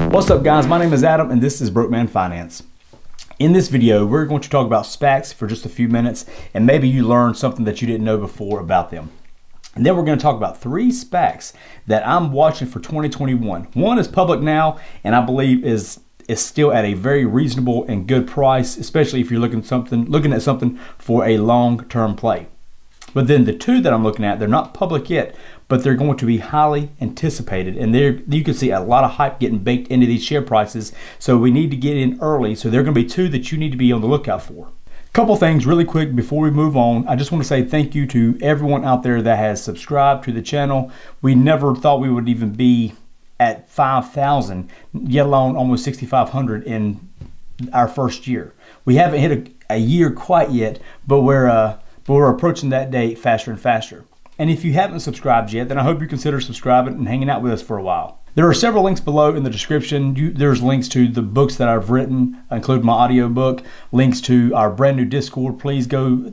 What's up guys, my name is Adam and this is Broke Man Finance. In this video, we're going to talk about SPACs for just a few minutes and maybe you learned something that you didn't know before about them. And then we're going to talk about 3 SPACs that I'm watching for 2021. One is public now and I believe is still at a very reasonable and good price, especially if you're looking at something for a long-term play. But then the 2 that I'm looking at, they're not public yet, but they're going to be highly anticipated. And there you can see a lot of hype getting baked into these share prices. So we need to get in early. So there are going to be 2 that you need to be on the lookout for. Couple things really quick before we move on. I just want to say thank you to everyone out there that has subscribed to the channel. We never thought we would even be at 5,000, yet alone almost 6,500 in our first year. We haven't hit a year quite yet, but we're approaching that date faster and faster. And if you haven't subscribed yet, then I hope you consider subscribing and hanging out with us for a while. There are several links below in the description. There's links to the books that I've written, including my audio book, links to our brand new Discord. Please go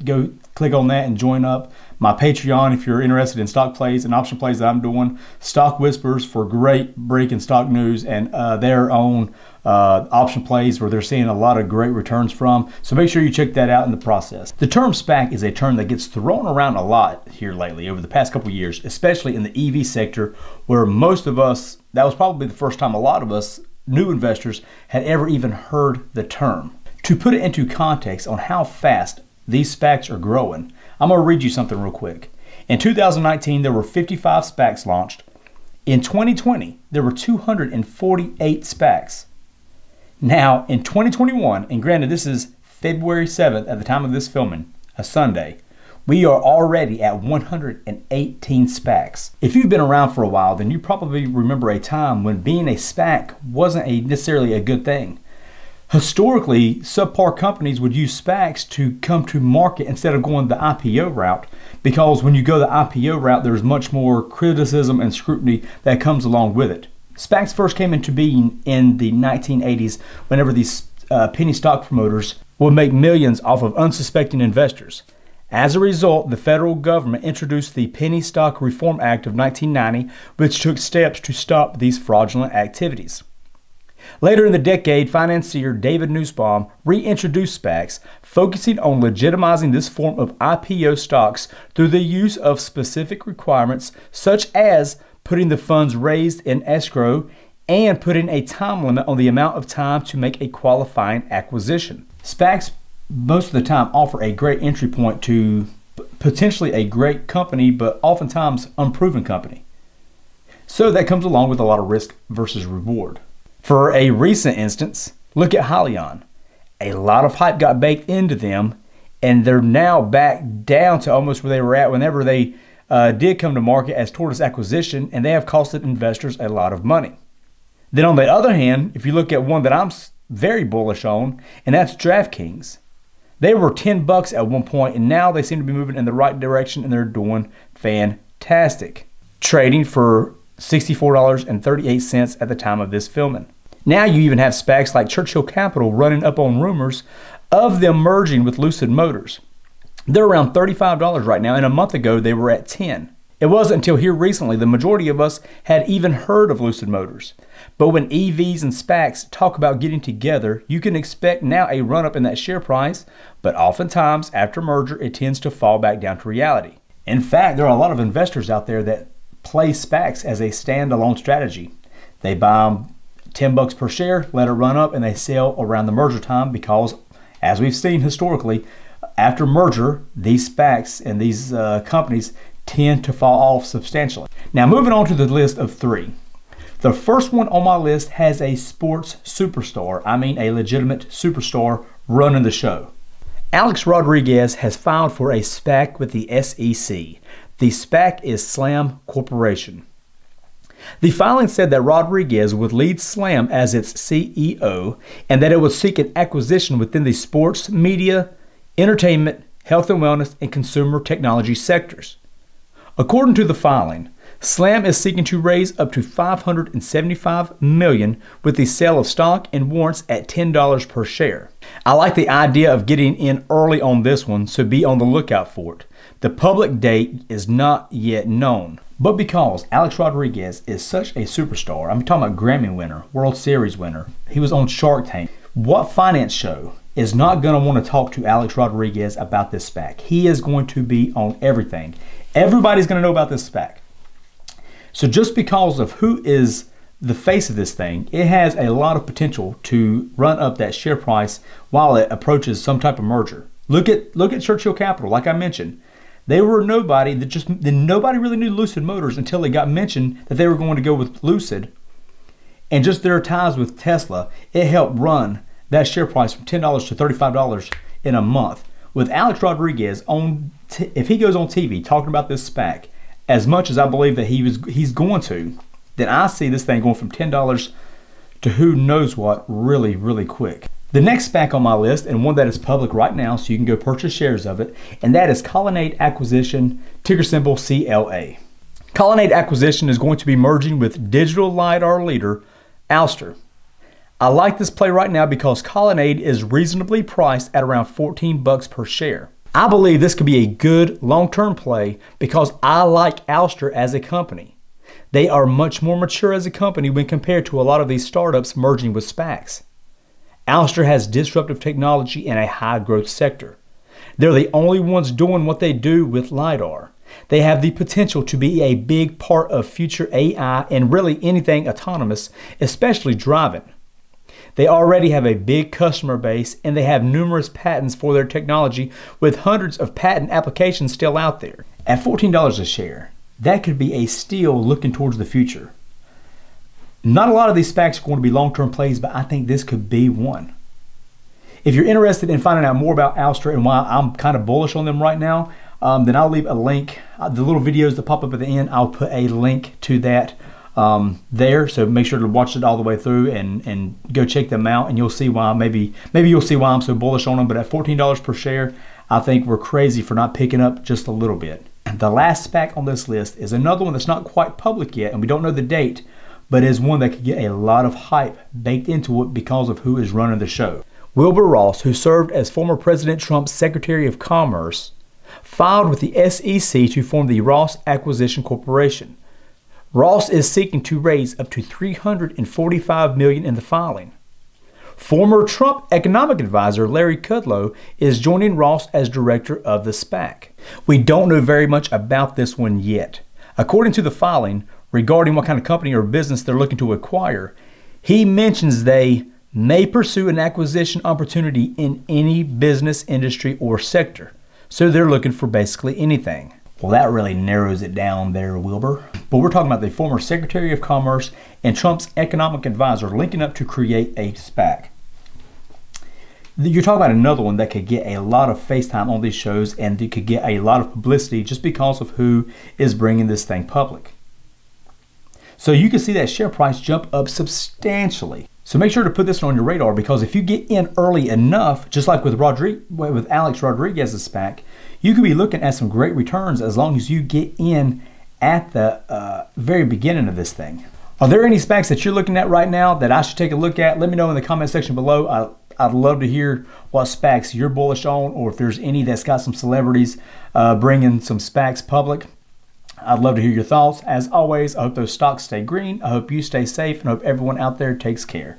click on that and join up. My Patreon if you're interested in stock plays and option plays that I'm doing. Stock Whispers for great breaking stock news and their own option plays where they're seeing a lot of great returns from. So make sure you check that out in the process. The term SPAC is a term that gets thrown around a lot here lately over the past couple of years, especially in the EV sector where most of us, that was probably the first time a lot of us new investors had ever even heard the term. To put it into context on how fast these SPACs are growing, I'm going to read you something real quick. In 2019, there were 55 SPACs launched. In 2020, there were 248 SPACs. Now, in 2021, and granted this is February 7th at the time of this filming, a Sunday, we are already at 118 SPACs. If you've been around for a while, then you probably remember a time when being a SPAC wasn't necessarily a good thing. Historically, subpar companies would use SPACs to come to market instead of going the IPO route, because when you go the IPO route, there's much more criticism and scrutiny that comes along with it. SPACs first came into being in the 1980s whenever these penny stock promoters would make millions off of unsuspecting investors. As a result, the federal government introduced the Penny Stock Reform Act of 1990, which took steps to stop these fraudulent activities. Later in the decade, financier David Nussbaum reintroduced SPACs, focusing on legitimizing this form of IPO stocks through the use of specific requirements such as putting the funds raised in escrow and putting a time limit on the amount of time to make a qualifying acquisition. SPACs most of the time offer a great entry point to potentially a great company, but oftentimes unproven company. So that comes along with a lot of risk versus reward. For a recent instance, look at Hyliion. A lot of hype got baked into them and they're now back down to almost where they were at whenever they did come to market as tortoise acquisition, and they have costed investors a lot of money. Then on the other hand, if you look at one that I'm very bullish on, and that's DraftKings. They were $10 at one point and now they seem to be moving in the right direction and they're doing fantastic. Trading for $64.38 at the time of this filming. Now you even have SPACs like Churchill Capital running up on rumors of them merging with Lucid Motors. They're around $35 right now, and a month ago they were at $10. It wasn't until here recently the majority of us had even heard of Lucid Motors. But when EVs and SPACs talk about getting together, you can expect now a run up in that share price, but oftentimes after merger it tends to fall back down to reality. In fact, there are a lot of investors out there that play SPACs as a standalone strategy. They buy them $10 per share, let it run up, and they sell around the merger time because, as we've seen historically, after merger, these SPACs and these companies tend to fall off substantially. Now moving on to the list of 3. The first one on my list has a sports superstar, I mean a legitimate superstar running the show. Alex Rodriguez has filed for a SPAC with the SEC. The SPAC is Slam Corporation. The filing said that Rodriguez would lead Slam as its CEO and that it would seek an acquisition within the sports, media, entertainment, health and wellness, and consumer technology sectors. According to the filing, Slam is seeking to raise up to $575 million with the sale of stock and warrants at $10 per share. I like the idea of getting in early on this one, so be on the lookout for it. The public date is not yet known. But because Alex Rodriguez is such a superstar, I'm talking about Grammy winner, World Series winner, he was on Shark Tank. What finance show is not going to want to talk to Alex Rodriguez about this SPAC? He is going to be on everything. Everybody's going to know about this SPAC. So just because of who is the face of this thing, it has a lot of potential to run up that share price while it approaches some type of merger. Look at Churchill Capital, like I mentioned. They were nobody nobody really knew Lucid Motors until it got mentioned that they were going to go with Lucid. And just their ties with Tesla, it helped run that share price from $10 to $35 in a month. With Alex Rodriguez if he goes on TV talking about this SPAC, as much as I believe that he's going to, then I see this thing going from $10 to who knows what really, really quick. The next SPAC on my list, and one that is public right now, so you can go purchase shares of it, and that is Colonnade Acquisition, ticker symbol CLA. Colonnade Acquisition is going to be merging with digital LiDAR leader Ouster. I like this play right now because Colonnade is reasonably priced at around $14 per share. I believe this could be a good long-term play because I like Ouster as a company. They are much more mature as a company when compared to a lot of these startups merging with SPACs. Ouster has disruptive technology in a high-growth sector. They're the only ones doing what they do with LiDAR. They have the potential to be a big part of future AI and really anything autonomous, especially driving. They already have a big customer base and they have numerous patents for their technology with hundreds of patent applications still out there. At $14 a share, that could be a steal looking towards the future. Not a lot of these SPACs are going to be long-term plays, but I think this could be one. If you're interested in finding out more about Ouster and why I'm kind of bullish on them right now, then I'll leave a link. The little videos that pop up at the end, I'll put a link to that there, so make sure to watch it all the way through and go check them out, and you'll see why maybe you'll see why I'm so bullish on them. But at $14 per share, I think we're crazy for not picking up just a little bit. The last SPAC on this list is another one that's not quite public yet, and we don't know the date, but is one that could get a lot of hype baked into it because of who is running the show. Wilbur Ross, who served as former President Trump's Secretary of Commerce, filed with the SEC to form the Ross Acquisition Corporation. Ross is seeking to raise up to $345 million in the filing. Former Trump economic advisor Larry Kudlow is joining Ross as director of the SPAC. We don't know very much about this one yet. According to the filing, regarding what kind of company or business they're looking to acquire, he mentions they may pursue an acquisition opportunity in any business, industry, or sector. So they're looking for basically anything. Well, that really narrows it down there, Wilbur. But we're talking about the former Secretary of Commerce and Trump's economic advisor linking up to create a SPAC. You're talking about another one that could get a lot of face time on these shows and it could get a lot of publicity just because of who is bringing this thing public. So you can see that share price jump up substantially. So make sure to put this on your radar, because if you get in early enough, just like with Alex Rodriguez's SPAC, you could be looking at some great returns as long as you get in at the very beginning of this thing. Are there any SPACs that you're looking at right now that I should take a look at? Let me know in the comment section below. I'd love to hear what SPACs you're bullish on, or if there's any that's got some celebrities bringing some SPACs public. I'd love to hear your thoughts. As always, I hope those stocks stay green. I hope you stay safe, and I hope everyone out there takes care.